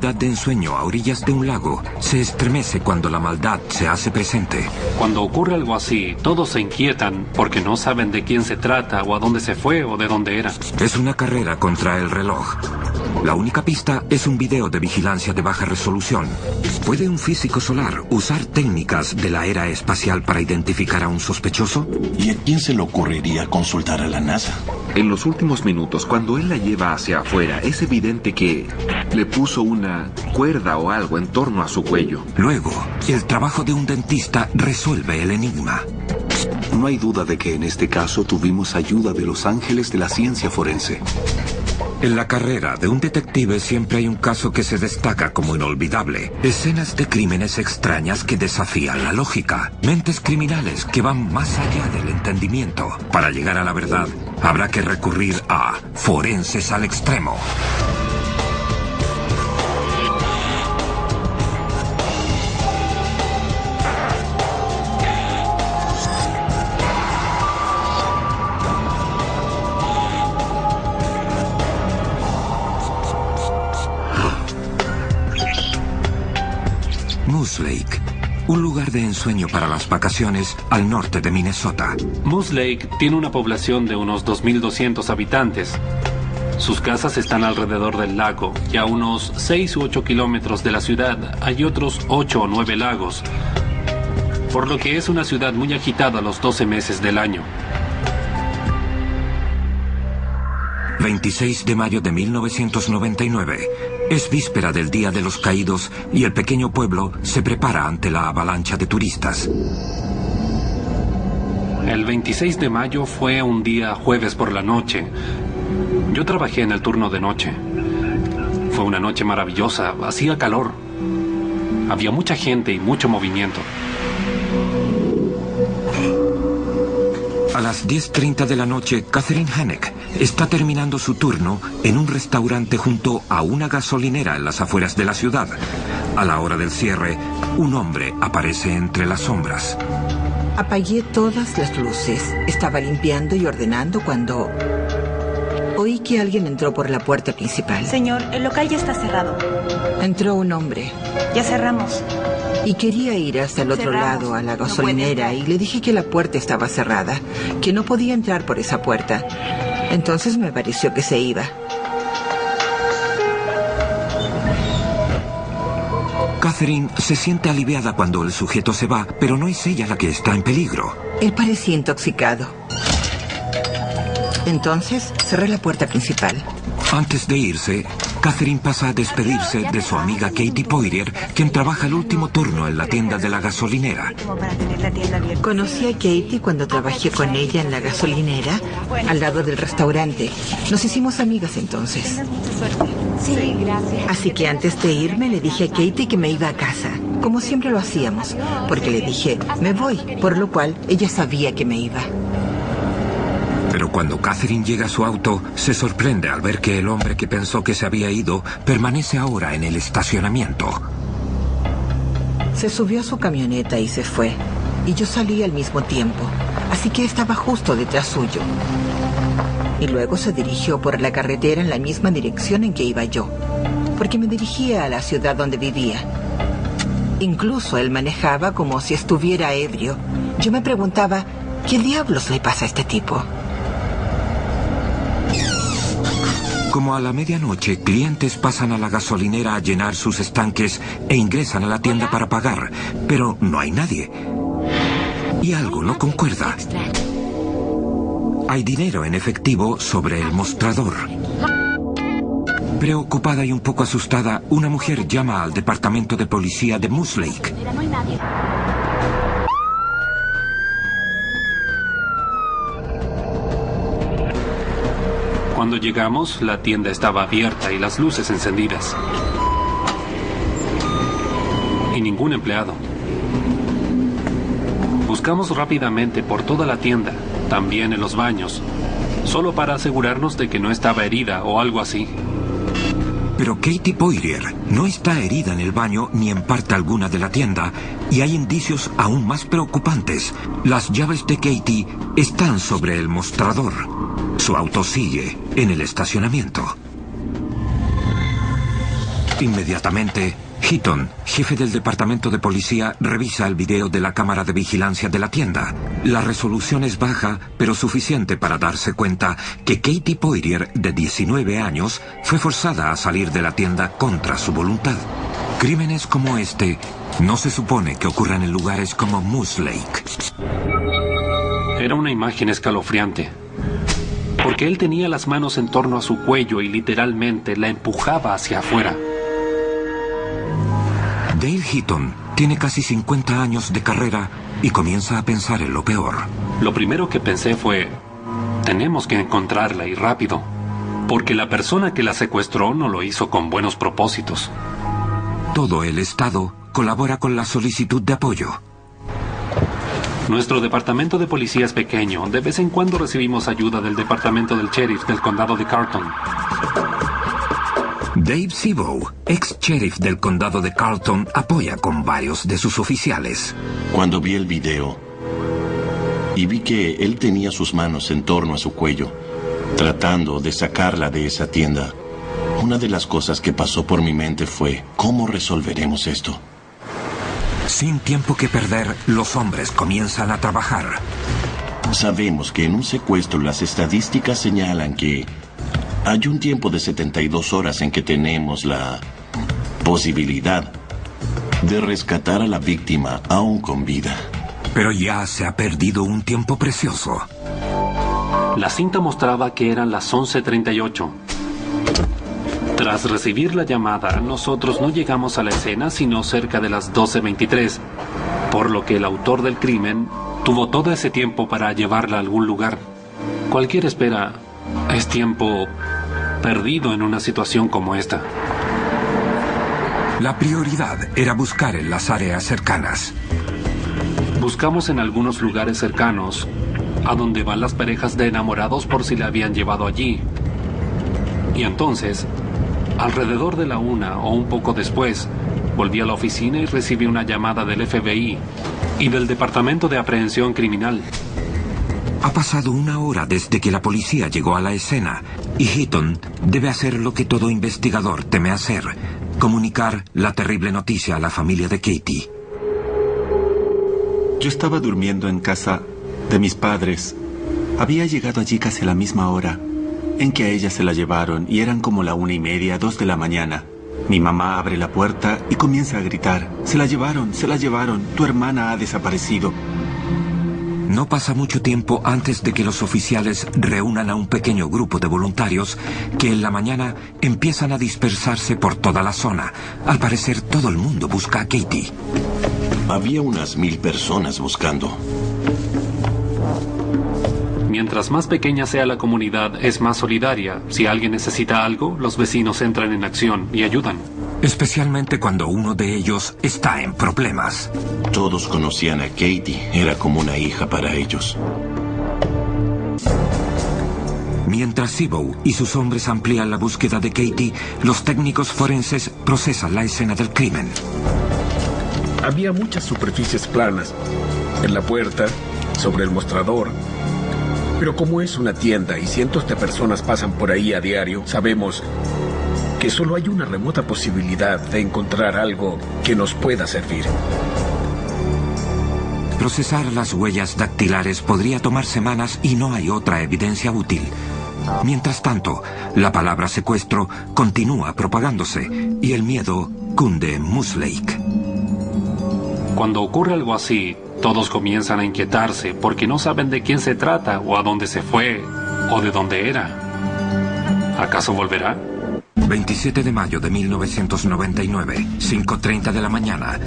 ciudad de ensueño a orillas de un lago se estremece cuando la maldad se hace presente. Cuando ocurre algo así, todos se inquietan porque no saben de quién se trata o a dónde se fue o de dónde era. Es una carrera contra el reloj. La única pista es un video de vigilancia de baja resolución. ¿Puede un físico solar usar técnicas de la era espacial para identificar a un sospechoso? ¿Y a quién se le ocurriría consultar a la NASA? En los últimos minutos, cuando él la lleva hacia afuera, es evidente que le puso una cuerda o algo en torno a su cuello. Luego, el trabajo de un dentista resuelve el enigma. No hay duda de que en este caso tuvimos ayuda de los ángeles de la ciencia forense. En la carrera de un detective siempre hay un caso que se destaca como inolvidable. Escenas de crímenes extrañas que desafían la lógica. Mentes criminales que van más allá del entendimiento. Para llegar a la verdad, habrá que recurrir a forenses al extremo. Moose Lake, un lugar de ensueño para las vacaciones al norte de Minnesota. Moose Lake tiene una población de unos 2.200 habitantes. Sus casas están alrededor del lago y a unos 6 u 8 kilómetros de la ciudad hay otros 8 o 9 lagos, por lo que es una ciudad muy agitada los 12 meses del año. 26 de mayo de 1999. Es víspera del Día de los Caídos y el pequeño pueblo se prepara ante la avalancha de turistas. El 26 de mayo fue un día jueves por la noche. Yo trabajé en el turno de noche. Fue una noche maravillosa, hacía calor. Había mucha gente y mucho movimiento. A las 10:30 de la noche, Catherine Hanek está terminando su turno en un restaurante junto a una gasolinera en las afueras de la ciudad. A la hora del cierre, un hombre aparece entre las sombras. Apagué todas las luces. Estaba limpiando y ordenando cuando oí que alguien entró por la puerta principal. Señor, el local ya está cerrado. Entró un hombre. Ya cerramos. Y quería ir hasta el otro lado, a la gasolinera, y le dije que la puerta estaba cerrada, que no podía entrar por esa puerta. Entonces me pareció que se iba. Catherine se siente aliviada cuando el sujeto se va, pero no es ella la que está en peligro. Él parecía intoxicado. Entonces cerré la puerta principal. Antes de irse, Catherine pasa a despedirse de su amiga Katie Poirier, quien trabaja el último turno en la tienda de la gasolinera. Conocí a Katie cuando trabajé con ella en la gasolinera, al lado del restaurante. Nos hicimos amigas entonces. Sí, gracias. Así que antes de irme le dije a Katie que me iba a casa, como siempre lo hacíamos, porque le dije, me voy, por lo cual ella sabía que me iba. Pero cuando Catherine llega a su auto, se sorprende al ver que el hombre que pensó que se había ido permanece ahora en el estacionamiento. Se subió a su camioneta y se fue. Y yo salí al mismo tiempo, así que estaba justo detrás suyo. Y luego se dirigió por la carretera en la misma dirección en que iba yo, porque me dirigía a la ciudad donde vivía. Incluso él manejaba como si estuviera ebrio. Yo me preguntaba, ¿qué diablos le pasa a este tipo? Como a la medianoche, clientes pasan a la gasolinera a llenar sus estanques e ingresan a la tienda para pagar, pero no hay nadie. Y algo no concuerda. Hay dinero en efectivo sobre el mostrador. Preocupada y un poco asustada, una mujer llama al departamento de policía de Moose Lake. Cuando llegamos, la tienda estaba abierta y las luces encendidas. Y ningún empleado. Buscamos rápidamente por toda la tienda, también en los baños, solo para asegurarnos de que no estaba herida o algo así. Pero Katie Poirier no está herida en el baño ni en parte alguna de la tienda, y hay indicios aún más preocupantes. Las llaves de Katie están sobre el mostrador. Su auto sigue en el estacionamiento. Inmediatamente, Heaton, jefe del departamento de policía, revisa el video de la cámara de vigilancia de la tienda. La resolución es baja, pero suficiente para darse cuenta que Katie Poirier, de 19 años, fue forzada a salir de la tienda contra su voluntad. Crímenes como este no se supone que ocurran en lugares como Moose Lake. Era una imagen escalofriante, porque él tenía las manos en torno a su cuello y literalmente la empujaba hacia afuera. Dale Heaton tiene casi 50 años de carrera y comienza a pensar en lo peor. Lo primero que pensé fue, tenemos que encontrarla y rápido, porque la persona que la secuestró no lo hizo con buenos propósitos. Todo el estado colabora con la solicitud de apoyo. Nuestro departamento de policía es pequeño. De vez en cuando recibimos ayuda del departamento del sheriff del condado de Carlton. Dave Sebow, ex sheriff del condado de Carlton, apoya con varios de sus oficiales. Cuando vi el video y vi que él tenía sus manos en torno a su cuello, tratando de sacarla de esa tienda, una de las cosas que pasó por mi mente fue, ¿cómo resolveremos esto? Sin tiempo que perder, los hombres comienzan a trabajar. Sabemos que en un secuestro las estadísticas señalan que hay un tiempo de 72 horas en que tenemos la posibilidad de rescatar a la víctima aún con vida. Pero ya se ha perdido un tiempo precioso. La cinta mostraba que eran las 11:38. Tras recibir la llamada, nosotros no llegamos a la escena sino cerca de las 12:23, por lo que el autor del crimen tuvo todo ese tiempo para llevarla a algún lugar. Cualquier espera es tiempo perdido en una situación como esta. La prioridad era buscar en las áreas cercanas. Buscamos en algunos lugares cercanos, a donde van las parejas de enamorados por si la habían llevado allí. Y entonces, alrededor de la 1 o un poco después, volví a la oficina y recibí una llamada del FBI y del Departamento de Aprehensión Criminal. Ha pasado 1 hora desde que la policía llegó a la escena y Heaton debe hacer lo que todo investigador teme hacer: comunicar la terrible noticia a la familia de Katie. Yo estaba durmiendo en casa de mis padres. Había llegado allí casi a la misma hora en que a ella se la llevaron y eran como la 1:30, 2 de la mañana. Mi mamá abre la puerta y comienza a gritar: se la llevaron, tu hermana ha desaparecido. No pasa mucho tiempo antes de que los oficiales reúnan a un pequeño grupo de voluntarios que en la mañana empiezan a dispersarse por toda la zona. Al parecer todo el mundo busca a Katie. Había unas 1000 personas buscando. Mientras más pequeña sea la comunidad, es más solidaria. Si alguien necesita algo, los vecinos entran en acción y ayudan. Especialmente cuando uno de ellos está en problemas. Todos conocían a Katie, era como una hija para ellos. Mientras Sebow y sus hombres amplían la búsqueda de Katie, los técnicos forenses procesan la escena del crimen. Había muchas superficies planas, en la puerta, sobre el mostrador. Pero como es una tienda y cientos de personas pasan por ahí a diario, sabemos que solo hay una remota posibilidad de encontrar algo que nos pueda servir. Procesar las huellas dactilares podría tomar semanas y no hay otra evidencia útil. Mientras tanto, la palabra secuestro continúa propagándose y el miedo cunde en Moose Lake. Cuando ocurre algo así, todos comienzan a inquietarse porque no saben de quién se trata o a dónde se fue o de dónde era. ¿Acaso volverá? 27 de mayo de 1999, 5:30 de la mañana.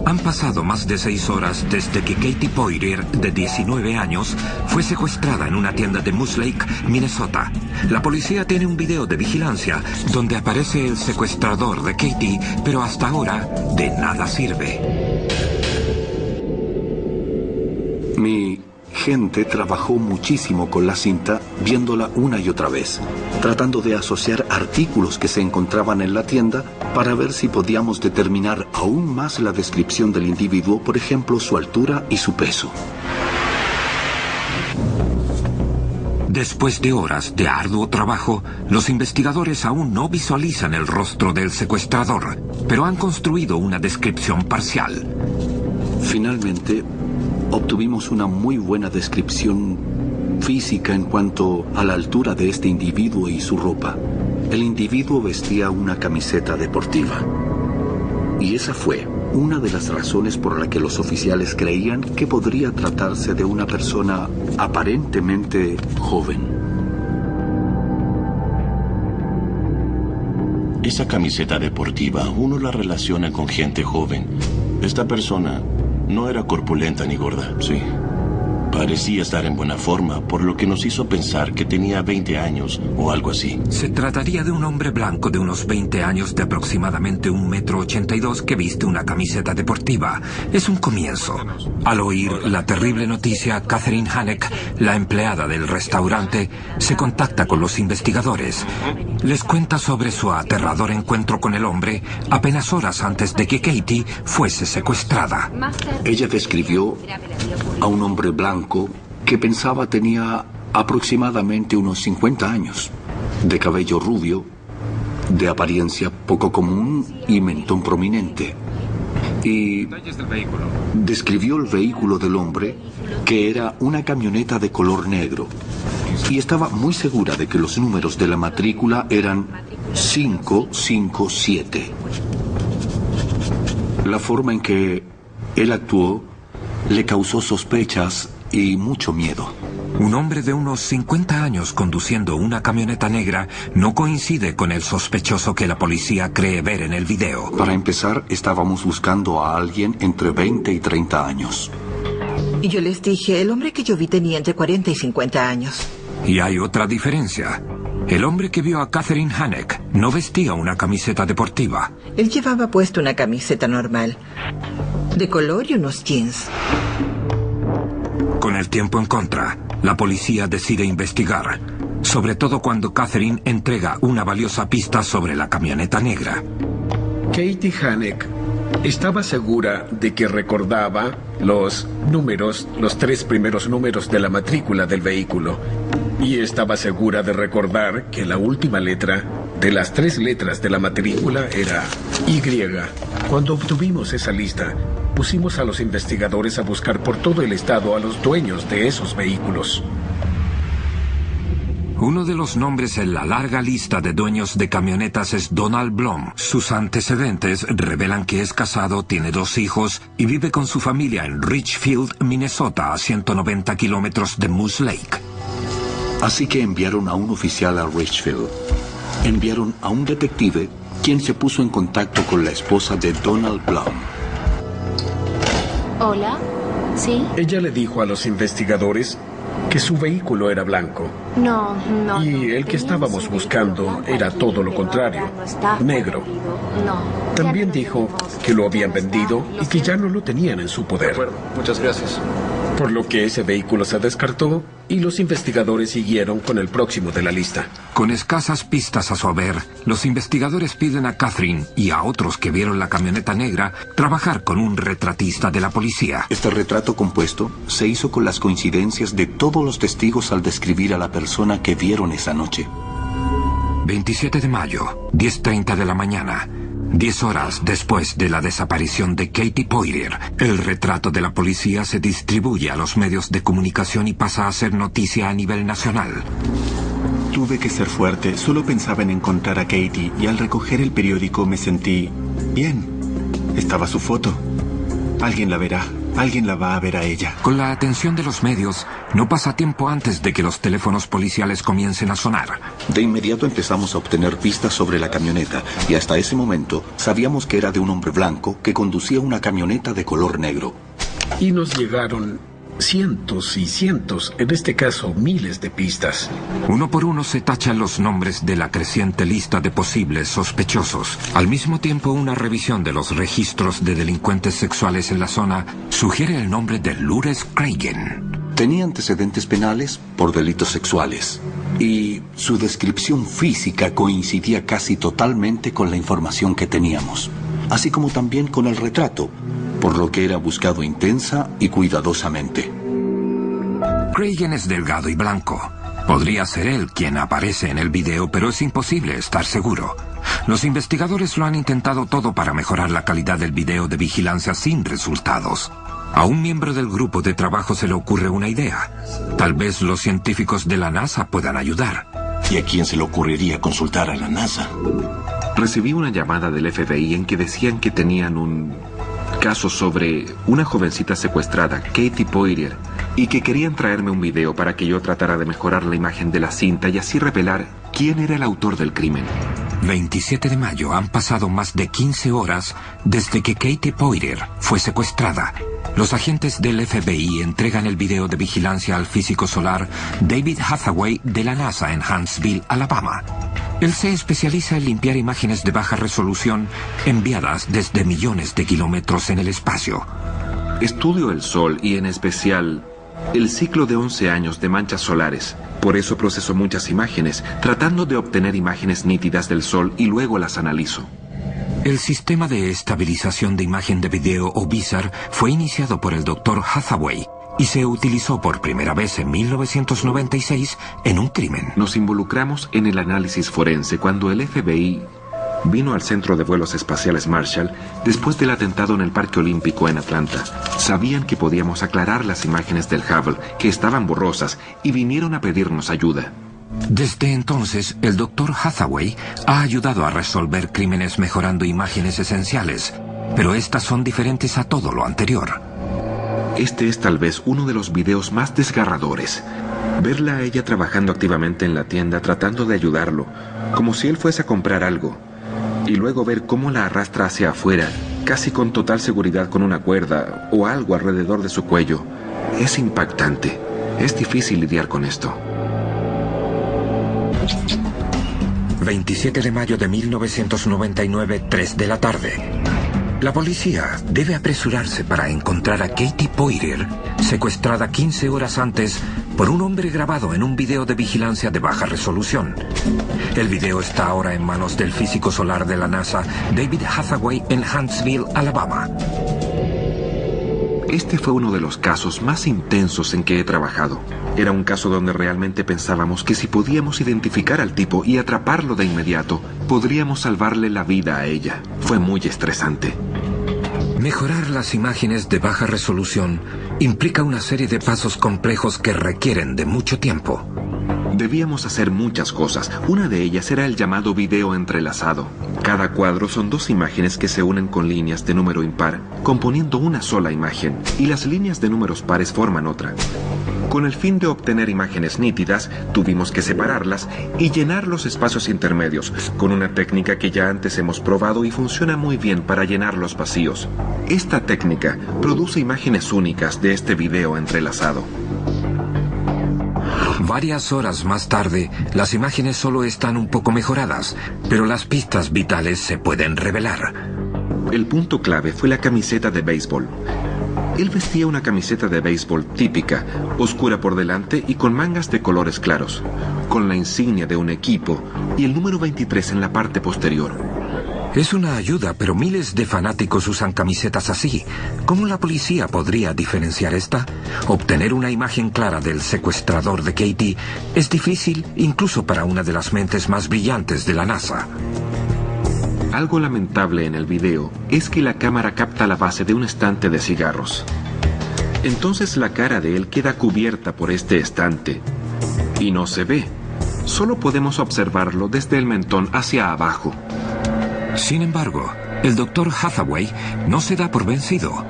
Han pasado más de 6 horas desde que Katie Poirier, de 19 años, fue secuestrada en una tienda de Moose Lake, Minnesota. La policía tiene un video de vigilancia donde aparece el secuestrador de Katie, pero hasta ahora de nada sirve. Mi gente trabajó muchísimo con la cinta, viéndola una y otra vez, tratando de asociar artículos que se encontraban en la tienda para ver si podíamos determinar aún más la descripción del individuo, por ejemplo, su altura y su peso. Después de horas de arduo trabajo, los investigadores aún no visualizan el rostro del secuestrador, pero han construido una descripción parcial. Finalmente, obtuvimos una muy buena descripción física en cuanto a la altura de este individuo y su ropa. El individuo vestía una camiseta deportiva. Y esa fue una de las razones por la que los oficiales creían que podría tratarse de una persona aparentemente joven. Esa camiseta deportiva, uno la relaciona con gente joven. Esta persona no era corpulenta ni gorda. Sí. Parecía estar en buena forma, por lo que nos hizo pensar que tenía 20 años o algo así. Se trataría de un hombre blanco de unos 20 años de aproximadamente 1,82 m que viste una camiseta deportiva. Es un comienzo. Al oír la terrible noticia, Catherine Hanek, la empleada del restaurante, se contacta con los investigadores. Les cuenta sobre su aterrador encuentro con el hombre apenas horas antes de que Katie fuese secuestrada. Ella describió a un hombre blanco que pensaba tenía aproximadamente unos 50 años, de cabello rubio, de apariencia poco común y mentón prominente. Y describió el vehículo del hombre, que era una camioneta de color negro, y estaba muy segura de que los números de la matrícula eran 557. La forma en que él actuó le causó sospechas y mucho miedo. Un hombre de unos 50 años conduciendo una camioneta negra no coincide con el sospechoso que la policía cree ver en el video. Para empezar, estábamos buscando a alguien entre 20 y 30 años. Y yo les dije, el hombre que yo vi tenía entre 40 y 50 años. Y hay otra diferencia. El hombre que vio a Catherine Hanek no vestía una camiseta deportiva. Él llevaba puesto una camiseta normal, de color y unos jeans. Con el tiempo en contra, la policía decide investigar, sobre todo cuando Catherine entrega una valiosa pista sobre la camioneta negra. Katie Hanek estaba segura de que recordaba los números, los 3 primeros números de la matrícula del vehículo. Y estaba segura de recordar que la última letra de las 3 letras de la matrícula era Y. Cuando obtuvimos esa lista, pusimos a los investigadores a buscar por todo el estado a los dueños de esos vehículos. Uno de los nombres en la larga lista de dueños de camionetas es Donald Blum. Sus antecedentes revelan que es casado, tiene 2 hijos y vive con su familia en Richfield, Minnesota, a 190 kilómetros de Moose Lake. Así que enviaron a un oficial a Richfield. Enviaron a un detective, quien se puso en contacto con la esposa de Donald Blum. Hola, ¿sí? Ella le dijo a los investigadores que su vehículo era blanco. No. Y el que estábamos buscando era todo lo contrario, negro. También dijo que lo habían vendido y que ya no lo tenían en su poder. De acuerdo, muchas gracias. Por lo que ese vehículo se descartó y los investigadores siguieron con el próximo de la lista. Con escasas pistas a su haber, los investigadores piden a Catherine y a otros que vieron la camioneta negra trabajar con un retratista de la policía. Este retrato compuesto se hizo con las coincidencias de todos los testigos al describir a la persona que vieron esa noche. 27 de mayo, 10:30 de la mañana. 10 horas después de la desaparición de Katie Poirier, el retrato de la policía se distribuye a los medios de comunicación y pasa a ser noticia a nivel nacional. Tuve que ser fuerte, solo pensaba en encontrar a Katie y al recoger el periódico me sentí bien. Estaba su foto. Alguien la verá, alguien la va a ver a ella. Con la atención de los medios, no pasa tiempo antes de que los teléfonos policiales comiencen a sonar. De inmediato empezamos a obtener pistas sobre la camioneta y hasta ese momento sabíamos que era de un hombre blanco que conducía una camioneta de color negro. Y nos llegaron cientos y cientos, en este caso miles de pistas. Uno por uno se tachan los nombres de la creciente lista de posibles sospechosos. Al mismo tiempo, una revisión de los registros de delincuentes sexuales en la zona sugiere el nombre de Lourdes Craigen. Tenía antecedentes penales por delitos sexuales y su descripción física coincidía casi totalmente con la información que teníamos, así como también con el retrato, por lo que era buscado intensa y cuidadosamente. Craigen es delgado y blanco. Podría ser él quien aparece en el video, pero es imposible estar seguro. Los investigadores lo han intentado todo para mejorar la calidad del video de vigilancia sin resultados. A un miembro del grupo de trabajo se le ocurre una idea. Tal vez los científicos de la NASA puedan ayudar. ¿Y a quién se le ocurriría consultar a la NASA? Recibí una llamada del FBI en que decían que tenían un caso sobre una jovencita secuestrada, Katie Poirier, y que querían traerme un video para que yo tratara de mejorar la imagen de la cinta y así revelar quién era el autor del crimen. 27 de mayo, han pasado más de 15 horas desde que Katie Poirier fue secuestrada. Los agentes del FBI entregan el video de vigilancia al físico solar David Hathaway de la NASA en Huntsville, Alabama. Él se especializa en limpiar imágenes de baja resolución enviadas desde millones de kilómetros en el espacio. Estudio el Sol y en especial el ciclo de 11 años de manchas solares. Por eso proceso muchas imágenes, tratando de obtener imágenes nítidas del Sol y luego las analizo. El sistema de estabilización de imagen de video o VISAR fue iniciado por el Dr. Hathaway y se utilizó por primera vez en 1996 en un crimen. Nos involucramos en el análisis forense cuando el FBI vino al Centro de Vuelos Espaciales Marshall después del atentado en el Parque Olímpico en Atlanta. Sabían que podíamos aclarar las imágenes del Hubble, que estaban borrosas, y vinieron a pedirnos ayuda. Desde entonces, el Dr. Hathaway ha ayudado a resolver crímenes mejorando imágenes esenciales, pero estas son diferentes a todo lo anterior. Este es tal vez uno de los videos más desgarradores. Verla a ella trabajando activamente en la tienda tratando de ayudarlo, como si él fuese a comprar algo. Y luego ver cómo la arrastra hacia afuera, casi con total seguridad con una cuerda o algo alrededor de su cuello. Es impactante. Es difícil lidiar con esto. 27 de mayo de 1999, 3 de la tarde. La policía debe apresurarse para encontrar a Katie Poirier, secuestrada 15 horas antes por un hombre grabado en un video de vigilancia de baja resolución. El video está ahora en manos del físico solar de la NASA, David Hathaway, en Huntsville, Alabama. Este fue uno de los casos más intensos en que he trabajado. Era un caso donde realmente pensábamos que si podíamos identificar al tipo y atraparlo de inmediato, podríamos salvarle la vida a ella. Fue muy estresante. Mejorar las imágenes de baja resolución implica una serie de pasos complejos que requieren de mucho tiempo. Debíamos hacer muchas cosas. Una de ellas era el llamado video entrelazado. Cada cuadro son dos imágenes que se unen con líneas de número impar, componiendo una sola imagen, y las líneas de números pares forman otra. Con el fin de obtener imágenes nítidas, tuvimos que separarlas y llenar los espacios intermedios, con una técnica que ya antes hemos probado y funciona muy bien para llenar los vacíos. Esta técnica produce imágenes únicas de este video entrelazado. Varias horas más tarde, las imágenes solo están un poco mejoradas, pero las pistas vitales se pueden revelar. El punto clave fue la camiseta de béisbol. Él vestía una camiseta de béisbol típica, oscura por delante y con mangas de colores claros, con la insignia de un equipo y el número 23 en la parte posterior. Es una ayuda, pero miles de fanáticos usan camisetas así. ¿Cómo la policía podría diferenciar esta? Obtener una imagen clara del secuestrador de Katie es difícil incluso para una de las mentes más brillantes de la NASA. Algo lamentable en el video es que la cámara capta la base de un estante de cigarros. Entonces la cara de él queda cubierta por este estante y no se ve. Solo podemos observarlo desde el mentón hacia abajo. Sin embargo, el Dr. Hathaway no se da por vencido.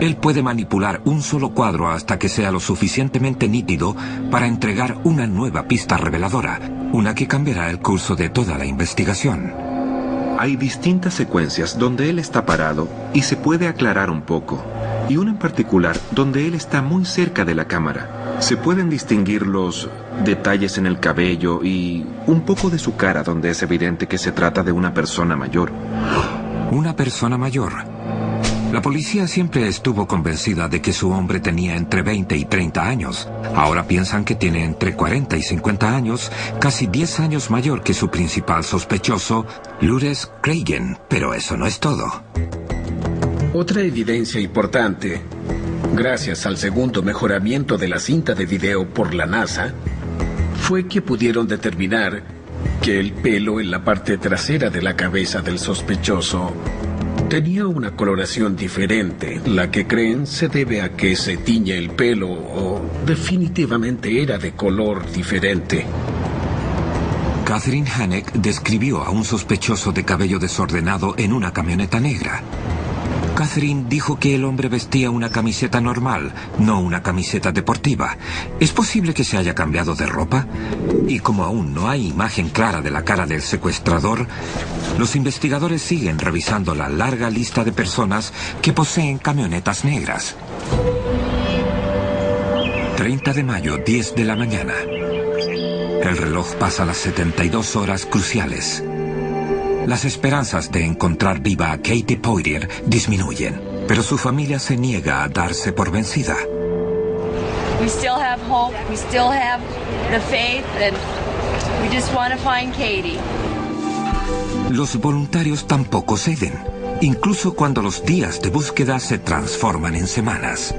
Él puede manipular un solo cuadro hasta que sea lo suficientemente nítido para entregar una nueva pista reveladora, una que cambiará el curso de toda la investigación. Hay distintas secuencias donde él está parado y se puede aclarar un poco, y una en particular donde él está muy cerca de la cámara. Se pueden distinguir los detalles en el cabello y un poco de su cara donde es evidente que se trata de una persona mayor. Una persona mayor. La policía siempre estuvo convencida de que su hombre tenía entre 20 y 30 años. Ahora piensan que tiene entre 40 y 50 años, casi 10 años mayor que su principal sospechoso, Lourdes Cragen. Pero eso no es todo. Otra evidencia importante, gracias al segundo mejoramiento de la cinta de video por la NASA, fue que pudieron determinar que el pelo en la parte trasera de la cabeza del sospechoso tenía una coloración diferente, la que creen se debe a que se tiñe el pelo o definitivamente era de color diferente. Catherine Hanek describió a un sospechoso de cabello desordenado en una camioneta negra. Catherine dijo que el hombre vestía una camiseta normal, no una camiseta deportiva. ¿Es posible que se haya cambiado de ropa? Y como aún no hay imagen clara de la cara del secuestrador, los investigadores siguen revisando la larga lista de personas que poseen camionetas negras. 30 de mayo, 10 de la mañana. El reloj pasa las 72 horas cruciales. Las esperanzas de encontrar viva a Katie Poirier disminuyen, pero su familia se niega a darse por vencida. We still have hope, we still have the faith, and we just want to find Katie. Los voluntarios tampoco ceden, incluso cuando los días de búsqueda se transforman en semanas.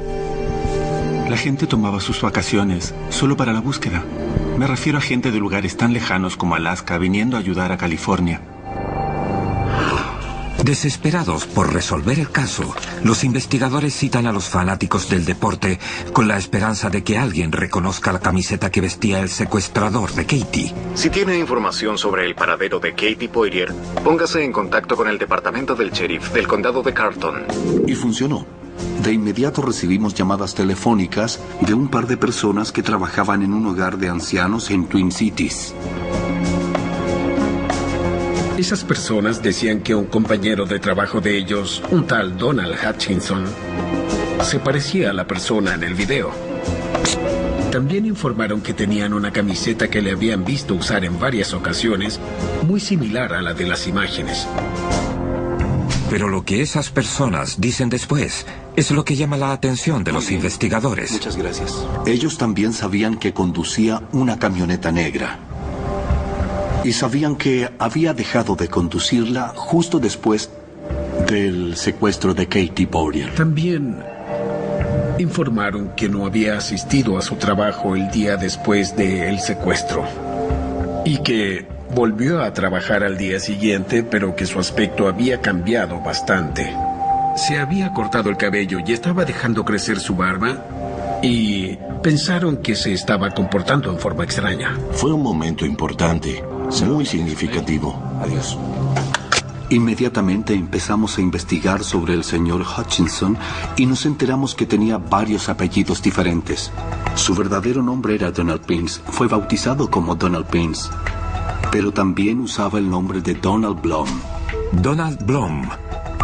La gente tomaba sus vacaciones solo para la búsqueda. Me refiero a gente de lugares tan lejanos como Alaska viniendo a ayudar a California. Desesperados por resolver el caso, los investigadores citan a los fanáticos del deporte con la esperanza de que alguien reconozca la camiseta que vestía el secuestrador de Katie. Si tiene información sobre el paradero de Katie Poirier, póngase en contacto con el departamento del sheriff del condado de Carlton. Y funcionó. De inmediato recibimos llamadas telefónicas de un par de personas que trabajaban en un hogar de ancianos en Twin Cities. Esas personas decían que un compañero de trabajo de ellos, un tal Donald Hutchinson, se parecía a la persona en el video. También informaron que tenían una camiseta que le habían visto usar en varias ocasiones, muy similar a la de las imágenes. Pero lo que esas personas dicen después es lo que llama la atención de los investigadores. Muchas gracias. Ellos también sabían que conducía una camioneta negra. Y sabían que había dejado de conducirla justo después del secuestro de Katie Poirier. También informaron que no había asistido a su trabajo el día después del secuestro y que volvió a trabajar al día siguiente, pero que su aspecto había cambiado bastante. Se había cortado el cabello y estaba dejando crecer su barba y pensaron que se estaba comportando en forma extraña. Fue un momento importante, muy significativo. Adiós. Inmediatamente empezamos a investigar sobre el señor Hutchinson y nos enteramos que tenía varios apellidos diferentes. Su verdadero nombre era Donald Prince. Fue bautizado como Donald Prince, pero también usaba el nombre de Donald Blum. Donald Blum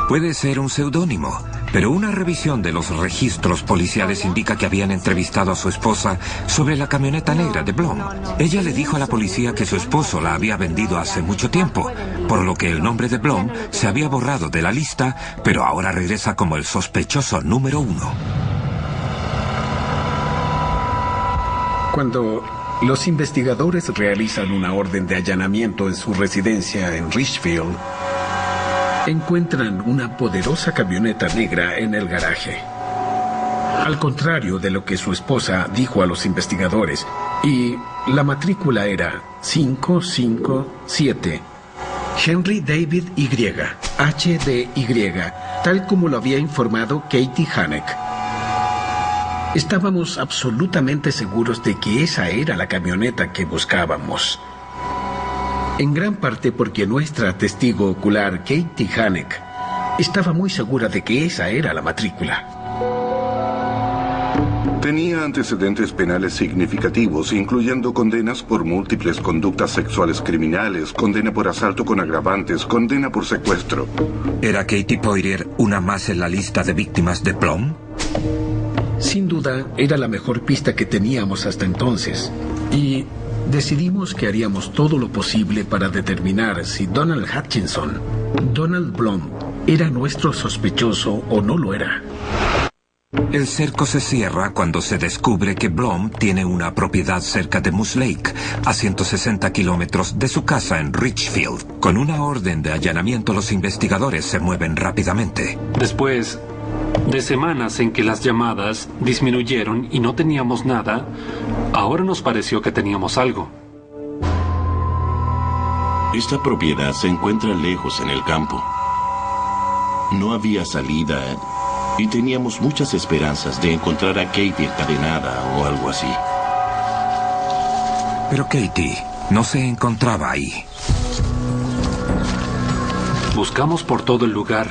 puede ser un seudónimo, pero una revisión de los registros policiales indica que habían entrevistado a su esposa sobre la camioneta negra de Blum. Ella le dijo a la policía que su esposo la había vendido hace mucho tiempo, por lo que el nombre de Blum se había borrado de la lista, pero ahora regresa como el sospechoso número 1. Cuando los investigadores realizan una orden de allanamiento en su residencia en Richfield, encuentran una poderosa camioneta negra en el garaje. Al contrario de lo que su esposa dijo a los investigadores, y la matrícula era 557 Henry David Y, HDY, tal como lo había informado Katie Hanek. Estábamos absolutamente seguros de que esa era la camioneta que buscábamos. En gran parte porque nuestra testigo ocular, Katie Hanek, estaba muy segura de que esa era la matrícula. Tenía antecedentes penales significativos, incluyendo condenas por múltiples conductas sexuales criminales, condena por asalto con agravantes, condena por secuestro. ¿Era Katie Poirier una más en la lista de víctimas de Blum? Sin duda, era la mejor pista que teníamos hasta entonces. Y decidimos que haríamos todo lo posible para determinar si Donald Hutchinson, Donald Blum, era nuestro sospechoso o no lo era. El cerco se cierra cuando se descubre que Blum tiene una propiedad cerca de Moose Lake, a 160 kilómetros de su casa en Richfield. Con una orden de allanamiento, los investigadores se mueven rápidamente. Después De semanas en que las llamadas disminuyeron y no teníamos nada, ahora nos pareció que teníamos algo. Esta propiedad se encuentra lejos en el campo. No había salida y teníamos muchas esperanzas de encontrar a Katie encadenada o algo así. Pero Katie no se encontraba ahí. Buscamos por todo el lugar.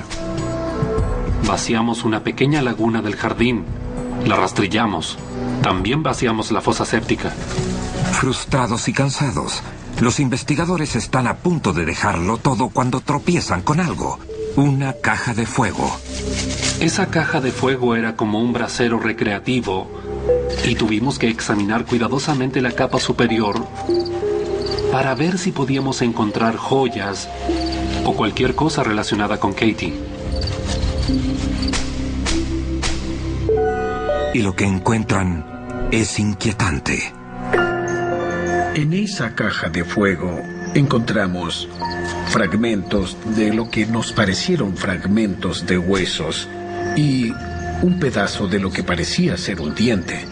Vaciamos una pequeña laguna del jardín. La rastrillamos. También vaciamos la fosa séptica. Frustrados y cansados, los investigadores están a punto de dejarlo todo cuando tropiezan con algo. Una caja de fuego. Esa caja de fuego era como un brasero recreativo y tuvimos que examinar cuidadosamente la capa superior para ver si podíamos encontrar joyas o cualquier cosa relacionada con Katie. Y lo que encuentran es inquietante. En esa caja de fuego encontramos fragmentos de lo que nos parecieron fragmentos de huesos y un pedazo de lo que parecía ser un diente.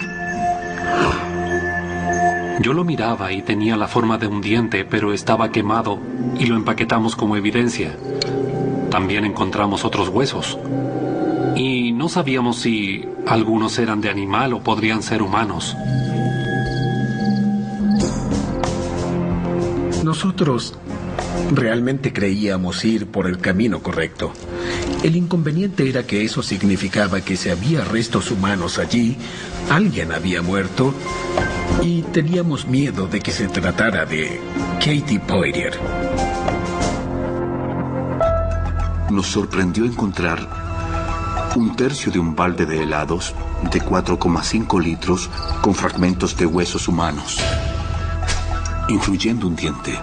Yo lo miraba y tenía la forma de un diente, pero estaba quemado y lo empaquetamos como evidencia. También encontramos otros huesos. Y no sabíamos si algunos eran de animal o podrían ser humanos. Nosotros realmente creíamos ir por el camino correcto. El inconveniente era que eso significaba que si había restos humanos allí, alguien había muerto y teníamos miedo de que se tratara de Katie Poirier. Nos sorprendió encontrar un tercio de un balde de helados de 4,5 litros con fragmentos de huesos humanos, incluyendo un diente.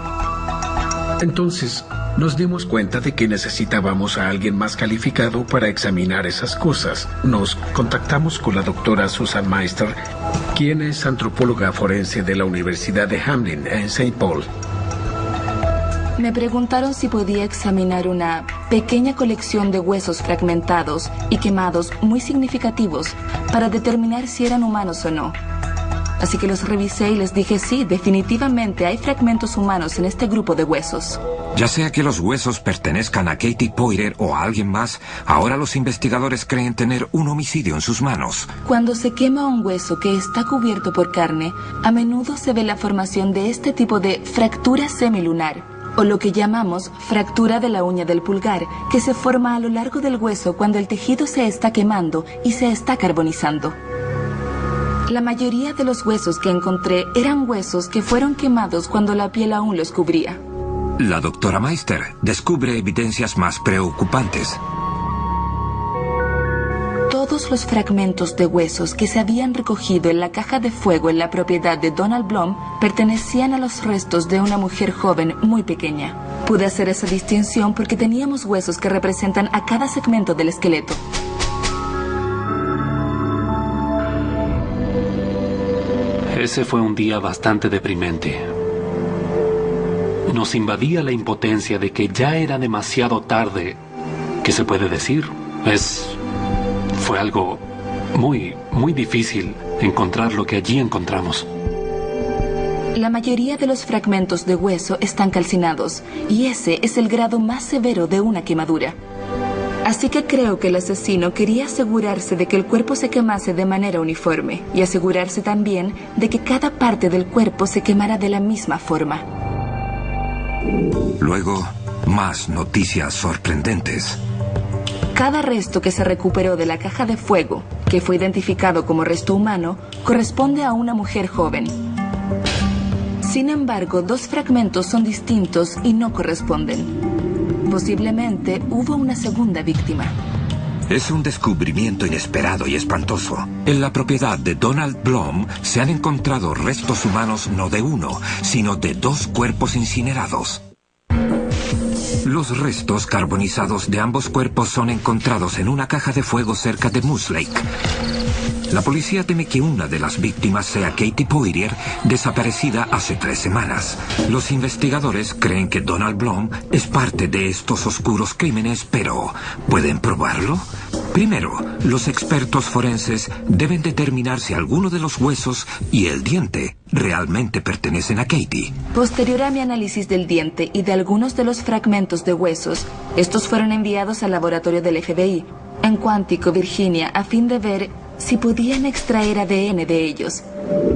Entonces, nos dimos cuenta de que necesitábamos a alguien más calificado para examinar esas cosas. Nos contactamos con la doctora Susan Meister, quien es antropóloga forense de la Universidad de Hamlin en St. Paul. Me preguntaron si podía examinar una pequeña colección de huesos fragmentados y quemados muy significativos para determinar si eran humanos o no. Así que los revisé y les dije sí, definitivamente hay fragmentos humanos en este grupo de huesos. Ya sea que los huesos pertenezcan a Katie Poirier o a alguien más, ahora los investigadores creen tener un homicidio en sus manos. Cuando se quema un hueso que está cubierto por carne, a menudo se ve la formación de este tipo de fractura semilunar, o lo que llamamos fractura de la uña del pulgar, que se forma a lo largo del hueso cuando el tejido se está quemando y se está carbonizando. La mayoría de los huesos que encontré eran huesos que fueron quemados cuando la piel aún los cubría. La doctora Meister descubre evidencias más preocupantes. Todos los fragmentos de huesos que se habían recogido en la caja de fuego en la propiedad de Donald Blum pertenecían a los restos de una mujer joven muy pequeña. Pude hacer esa distinción porque teníamos huesos que representan a cada segmento del esqueleto. Ese fue un día bastante deprimente. Nos invadía la impotencia de que ya era demasiado tarde. ¿Qué se puede decir? Fue algo muy difícil encontrar lo que allí encontramos. La mayoría de los fragmentos de hueso están calcinados, y ese es el grado más severo de una quemadura. Así que creo que el asesino quería asegurarse de que el cuerpo se quemase de manera uniforme, y asegurarse también de que cada parte del cuerpo se quemara de la misma forma. Luego, más noticias sorprendentes. Cada resto que se recuperó de la caja de fuego, que fue identificado como resto humano, corresponde a una mujer joven. Sin embargo, 2 fragmentos son distintos y no corresponden. Posiblemente hubo una segunda víctima. Es un descubrimiento inesperado y espantoso. En la propiedad de Donald Blum se han encontrado restos humanos no de uno, sino de 2 cuerpos incinerados. Los restos carbonizados de ambos cuerpos son encontrados en una caja de fuego cerca de Moose Lake. La policía teme que una de las víctimas sea Katie Poirier, desaparecida hace 3 semanas. Los investigadores creen que Donald Blum es parte de estos oscuros crímenes, pero ¿pueden probarlo? Primero, los expertos forenses deben determinar si alguno de los huesos y el diente realmente pertenecen a Katie. Posterior a mi análisis del diente y de algunos de los fragmentos de huesos, estos fueron enviados al laboratorio del FBI, en Quantico, Virginia, a fin de ver si podían extraer ADN de ellos.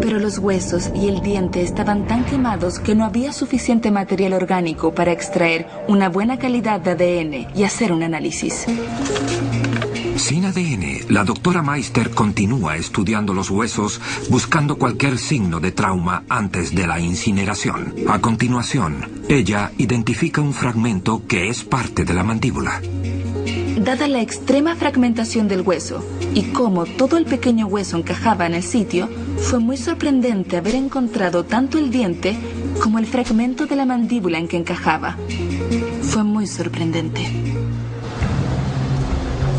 Pero los huesos y el diente estaban tan quemados que no había suficiente material orgánico para extraer una buena calidad de ADN y hacer un análisis. Sin ADN, la doctora Meister continúa estudiando los huesos, buscando cualquier signo de trauma antes de la incineración. A continuación, ella identifica un fragmento que es parte de la mandíbula. Dada la extrema fragmentación del hueso y cómo todo el pequeño hueso encajaba en el sitio, fue muy sorprendente haber encontrado tanto el diente como el fragmento de la mandíbula en que encajaba. Fue muy sorprendente.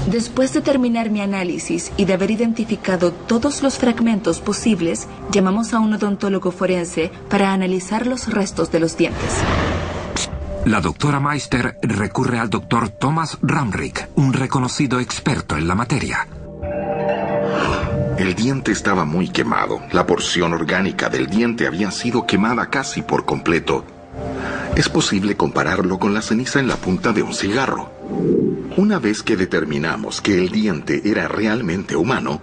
Después de terminar mi análisis y de haber identificado todos los fragmentos posibles, llamamos a un odontólogo forense para analizar los restos de los dientes. La doctora Meister recurre al doctor Thomas Ramrick, un reconocido experto en la materia. El diente estaba muy quemado. La porción orgánica del diente había sido quemada casi por completo. Es posible compararlo con la ceniza en la punta de un cigarro. Una vez que determinamos que el diente era realmente humano,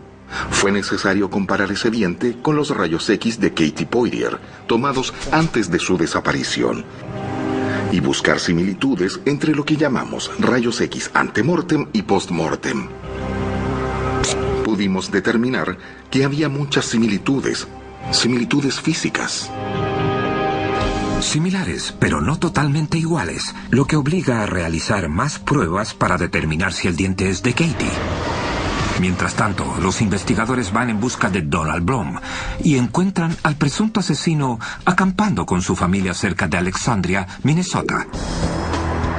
fue necesario comparar ese diente con los rayos X de Katie Poirier, tomados antes de su desaparición, y buscar similitudes entre lo que llamamos rayos X ante-mortem y post-mortem. Pudimos determinar que había muchas similitudes físicas. Similares, pero no totalmente iguales, lo que obliga a realizar más pruebas para determinar si el diente es de Katie. Mientras tanto, los investigadores van en busca de Donald Blum y encuentran al presunto asesino acampando con su familia cerca de Alexandria, Minnesota.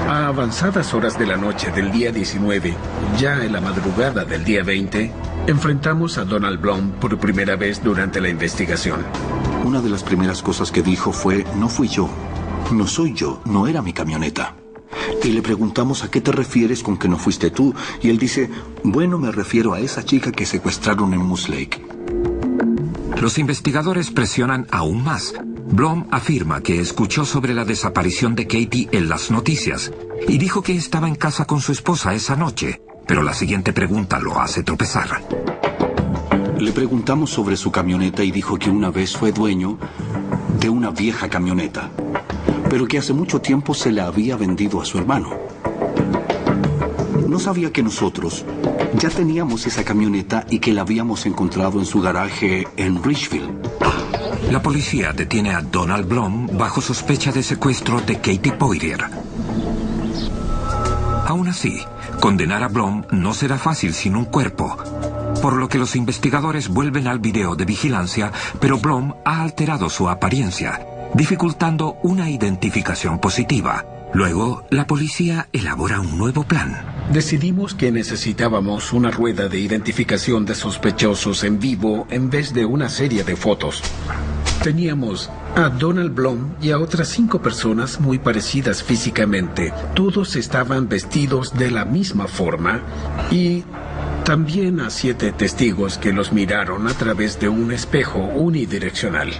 A avanzadas horas de la noche del día 19, ya en la madrugada del día 20, enfrentamos a Donald Blum por primera vez durante la investigación. Una de las primeras cosas que dijo fue: no fui yo, no soy yo, no era mi camioneta. Y le preguntamos: ¿a qué te refieres con que no fuiste tú? Y él dice: bueno, me refiero a esa chica que secuestraron en Moose Lake. Los investigadores presionan aún más. Blum afirma que escuchó sobre la desaparición de Katie en las noticias y dijo que estaba en casa con su esposa esa noche, pero la siguiente pregunta lo hace tropezar. Le preguntamos sobre su camioneta y dijo que una vez fue dueño de una vieja camioneta, pero que hace mucho tiempo se la había vendido a su hermano. No sabía que nosotros ya teníamos esa camioneta y que la habíamos encontrado en su garaje en Richfield. La policía detiene a Donald Blum bajo sospecha de secuestro de Katie Poirier. Aún así, condenar a Blum no será fácil sin un cuerpo, por lo que los investigadores vuelven al video de vigilancia, pero Blum ha alterado su apariencia, dificultando una identificación positiva. Luego, la policía elabora un nuevo plan. Decidimos que necesitábamos una rueda de identificación de sospechosos en vivo en vez de una serie de fotos. Teníamos a Donald Blum y a otras 5 personas muy parecidas físicamente. Todos estaban vestidos de la misma forma y también a 7 testigos que los miraron a través de un espejo unidireccional.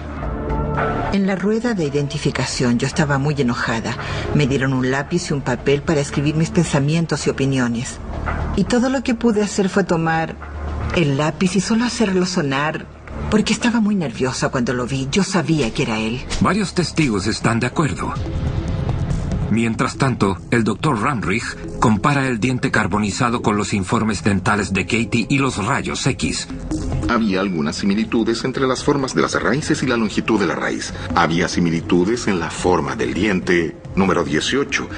En la rueda de identificación yo estaba muy enojada. Me dieron un lápiz y un papel para escribir mis pensamientos y opiniones. Y todo lo que pude hacer fue tomar el lápiz y solo hacerlo sonar, porque estaba muy nerviosa cuando lo vi. Yo sabía que era él. Varios testigos están de acuerdo. Mientras tanto, el doctor Ramrich compara el diente carbonizado con los informes dentales de Katie y los rayos X. Había algunas similitudes entre las formas de las raíces y la longitud de la raíz. Había similitudes en la forma del diente número 18.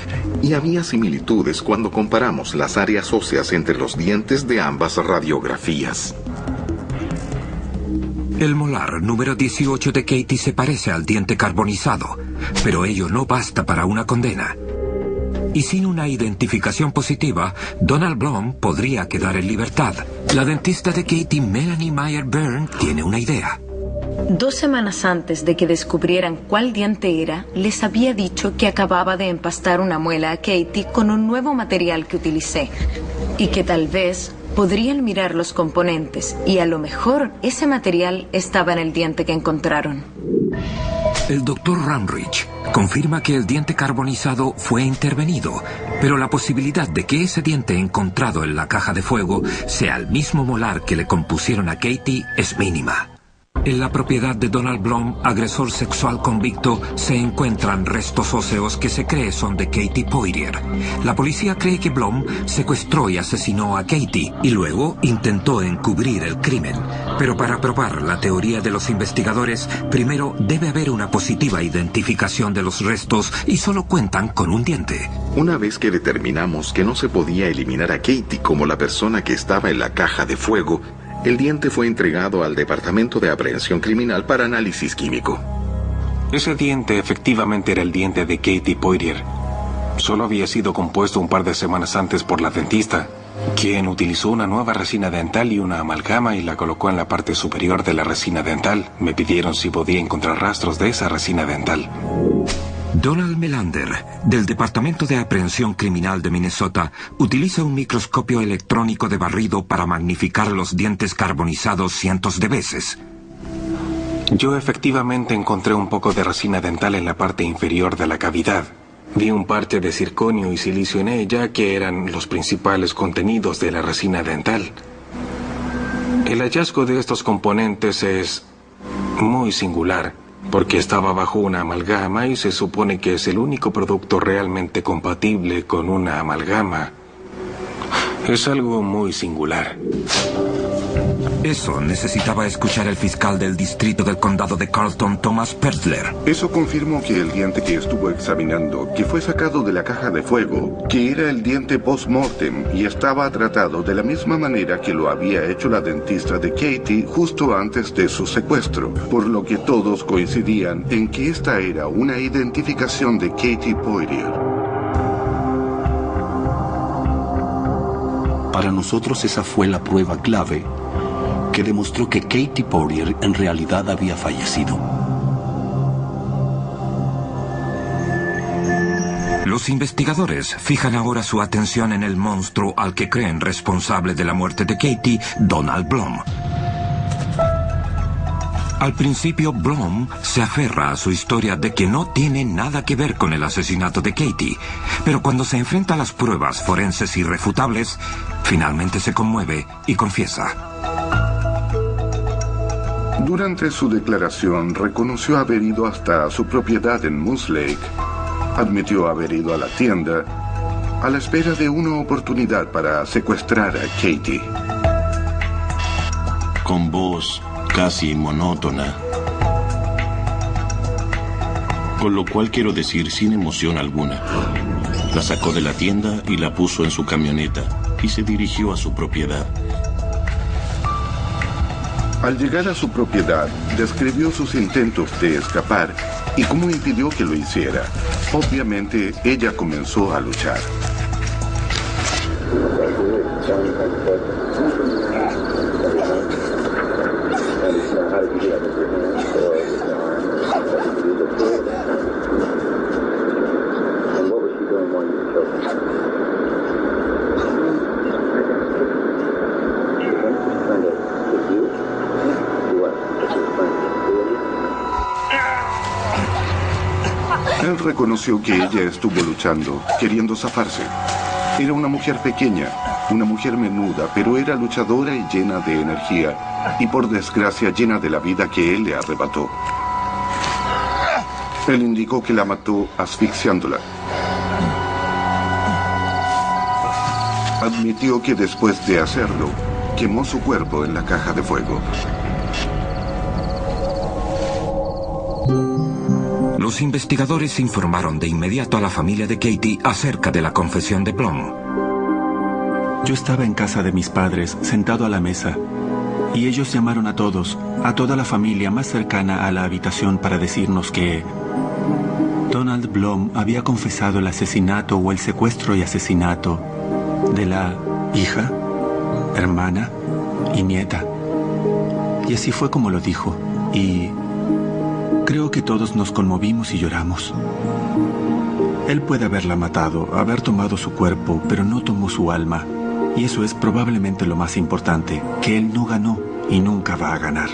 Y había similitudes cuando comparamos las áreas óseas entre los dientes de ambas radiografías. El molar número 18 de Katie se parece al diente carbonizado, pero ello no basta para una condena. Y sin una identificación positiva, Donald Blum podría quedar en libertad. La dentista de Katie, Melanie Meyer Byrne, tiene una idea. 2 semanas antes de que descubrieran cuál diente era, les había dicho que acababa de empastar una muela a Katie con un nuevo material que utilicé y que tal vez podrían mirar los componentes y a lo mejor ese material estaba en el diente que encontraron. El Dr. Ramrich confirma que el diente carbonizado fue intervenido, pero la posibilidad de que ese diente encontrado en la caja de fuego sea el mismo molar que le compusieron a Katie es mínima. En la propiedad de Donald Blum, agresor sexual convicto, se encuentran restos óseos que se cree son de Katie Poirier. La policía cree que Blum secuestró y asesinó a Katie y luego intentó encubrir el crimen. Pero para probar la teoría de los investigadores, primero debe haber una positiva identificación de los restos y solo cuentan con un diente. Una vez que determinamos que no se podía eliminar a Katie como la persona que estaba en la caja de fuego, el diente fue entregado al Departamento de Aprehensión Criminal para análisis químico. Ese diente efectivamente era el diente de Katie Poirier. Solo había sido compuesto un par de semanas antes por la dentista, quien utilizó una nueva resina dental y una amalgama y la colocó en la parte superior de la resina dental. Me pidieron si podía encontrar rastros de esa resina dental. Donald Melander, del Departamento de Aprehensión Criminal de Minnesota, utiliza un microscopio electrónico de barrido para magnificar los dientes carbonizados cientos de veces. Yo efectivamente encontré un poco de resina dental en la parte inferior de la cavidad. Vi un parche de circonio y silicio en ella, que eran los principales contenidos de la resina dental. El hallazgo de estos componentes es muy singular, porque estaba bajo una amalgama y se supone que es el único producto realmente compatible con una amalgama. Es algo muy singular. Eso necesitaba escuchar el fiscal del distrito del condado de Carlton, Thomas Pertler. Eso confirmó que el diente que estuvo examinando, que fue sacado de la caja de fuego, que era el diente post-mortem y estaba tratado de la misma manera que lo había hecho la dentista de Katie justo antes de su secuestro, por lo que todos coincidían en que esta era una identificación de Katie Poirier. Para nosotros esa fue la prueba clave que demostró que Katie Poirier en realidad había fallecido. Los investigadores fijan ahora su atención en el monstruo al que creen responsable de la muerte de Katie, Donald Blum. Al principio, Blum se aferra a su historia de que no tiene nada que ver con el asesinato de Katie, pero cuando se enfrenta a las pruebas forenses irrefutables, finalmente se conmueve y confiesa. Durante su declaración, reconoció haber ido hasta su propiedad en Moose Lake. Admitió haber ido a la tienda a la espera de una oportunidad para secuestrar a Katie. Con voz casi monótona. Con lo cual quiero decir sin emoción alguna. La sacó de la tienda y la puso en su camioneta y se dirigió a su propiedad. Al llegar a su propiedad, describió sus intentos de escapar y cómo impidió que lo hiciera. Obviamente, ella comenzó a luchar. Él reconoció que ella estuvo luchando, queriendo zafarse. Era una mujer pequeña, una mujer menuda, pero era luchadora y llena de energía, y por desgracia llena de la vida que él le arrebató. Él indicó que la mató asfixiándola. Admitió que después de hacerlo, quemó su cuerpo en la caja de fuego. Los investigadores informaron de inmediato a la familia de Katie acerca de la confesión de Blum. Yo estaba en casa de mis padres, sentado a la mesa, y ellos llamaron a todos, a toda la familia más cercana a la habitación para decirnos que Donald Blum había confesado el asesinato o el secuestro y asesinato de la hija, hermana y nieta. Y así fue como lo dijo, y creo que todos nos conmovimos y lloramos. Él puede haberla matado, haber tomado su cuerpo, pero no tomó su alma. Y eso es probablemente lo más importante, que él no ganó y nunca va a ganar.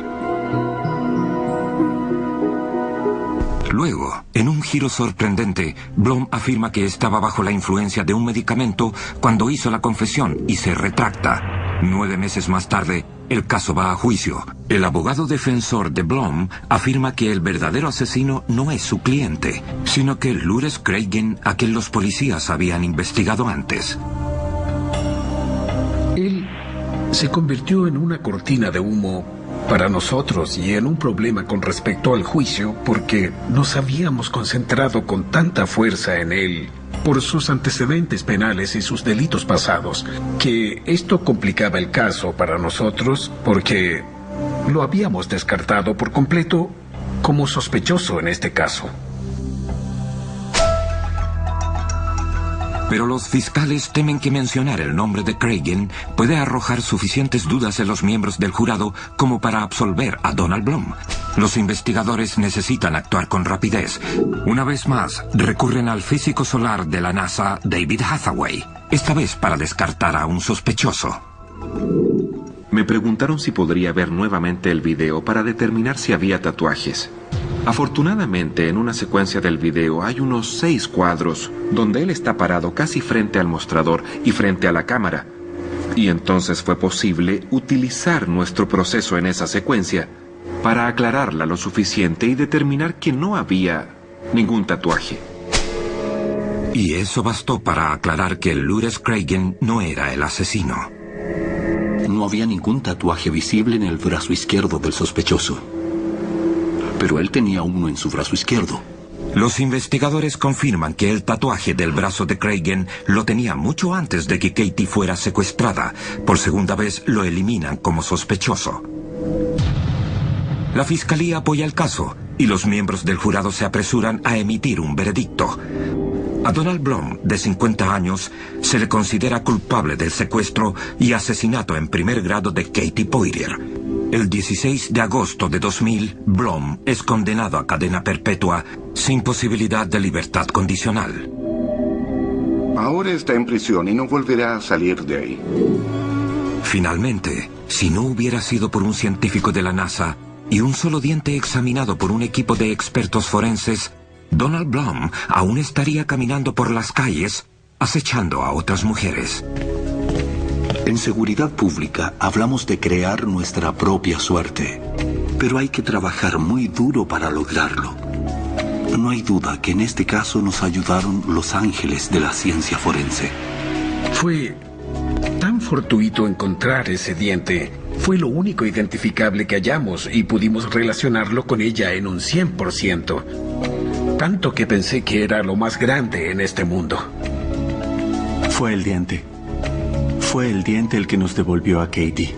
Luego, en un giro sorprendente, Blom afirma que estaba bajo la influencia de un medicamento cuando hizo la confesión y se retracta. 9 meses más tarde, el caso va a juicio. El abogado defensor de Blom afirma que el verdadero asesino no es su cliente, sino que Lourdes Cragen, a quien los policías habían investigado antes. Él se convirtió en una cortina de humo para nosotros y en un problema con respecto al juicio porque nos habíamos concentrado con tanta fuerza en él por sus antecedentes penales y sus delitos pasados, que esto complicaba el caso para nosotros porque lo habíamos descartado por completo como sospechoso en este caso. Pero los fiscales temen que mencionar el nombre de Cragen puede arrojar suficientes dudas en los miembros del jurado como para absolver a Donald Blom. Los investigadores necesitan actuar con rapidez. Una vez más, recurren al físico solar de la NASA, David Hathaway, esta vez para descartar a un sospechoso. Me preguntaron si podría ver nuevamente el video para determinar si había tatuajes. Afortunadamente, en una secuencia del video hay unos 6 cuadros donde él está parado casi frente al mostrador y frente a la cámara. Y entonces fue posible utilizar nuestro proceso en esa secuencia para aclararla lo suficiente y determinar que no había ningún tatuaje. Y eso bastó para aclarar que Lourdes Cragen no era el asesino. No había ningún tatuaje visible en el brazo izquierdo del sospechoso. Pero él tenía uno en su brazo izquierdo. Los investigadores confirman que el tatuaje del brazo de Cragen lo tenía mucho antes de que Katie fuera secuestrada. Por segunda vez lo eliminan como sospechoso. La fiscalía apoya el caso y los miembros del jurado se apresuran a emitir un veredicto. A Donald Blom, de 50 años, se le considera culpable del secuestro y asesinato en primer grado de Katie Poirier. El 16 de agosto de 2000, Blom es condenado a cadena perpetua sin posibilidad de libertad condicional. Ahora está en prisión y no volverá a salir de ahí. Finalmente, si no hubiera sido por un científico de la NASA y un solo diente examinado por un equipo de expertos forenses, Donald Blom aún estaría caminando por las calles acechando a otras mujeres. En seguridad pública hablamos de crear nuestra propia suerte, pero hay que trabajar muy duro para lograrlo. No hay duda que en este caso nos ayudaron los ángeles de la ciencia forense. Fue tan fortuito encontrar ese diente. Fue lo único identificable que hallamos y pudimos relacionarlo con ella en un 100%. Tanto que pensé que era lo más grande en este mundo. Fue el diente. Fue el diente el que nos devolvió a Katie.